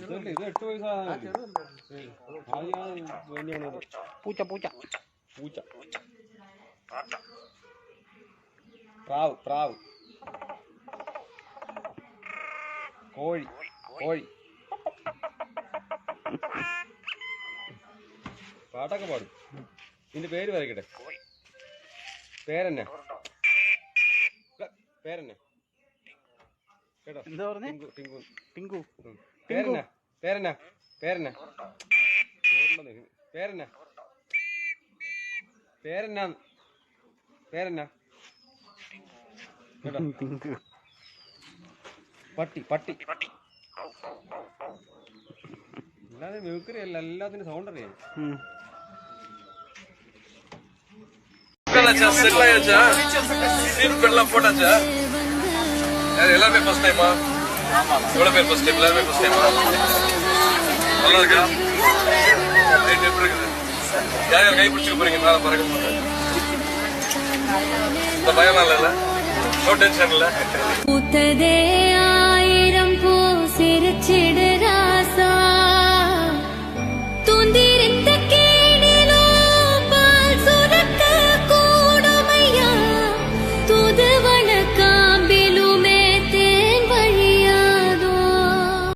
ഇത് 8 വയസ്സാണ്. പൂച്ച പൂച്ച പൂച്ച, പ്രാവ് പ്രാവ്, കോഴി കോഴി. പാട്ടൊക്കെ പാടും. ഇതിന്റെ പേര് വരയ്ക്കട്ടെ. പേരെന്നെ പേരെന്നെ കേട്ടോ? എന്താ പറഞ്ഞേ? ടിങ്കു ടിങ്കു. പേരെന്നാ പേരെന്നാ പേരെന്നാ പേരെന്നാ പേരെന്നാ പേരെന്നാ കേട്ടോ? ടിങ്കു. പട്ടി പട്ടി. അല്ലാതെ വെറുക്കറി അല്ല, എല്ലാത്തിനും സൗണ്ട് അറിയാം. செட்டில் ஆயாச்சா? சீட் பெல்லாம் போட்டாச்சா? எல்லாருமே ஃபர்ஸ்ட் டைமா? எவ்வளவு பேர் ஃபர்ஸ்ட் டைம்? எல்லாருமே ஃபர்ஸ்ட் டைமா? நல்லா இருக்கா? ரேட் எப்படி இருக்குது? யார் யார் கை பிடிச்சிக்க போறீங்க மேல பறக்க போது? இந்த பயம்லாம் இல்ல? நோ டென்ஷன் இல்ல?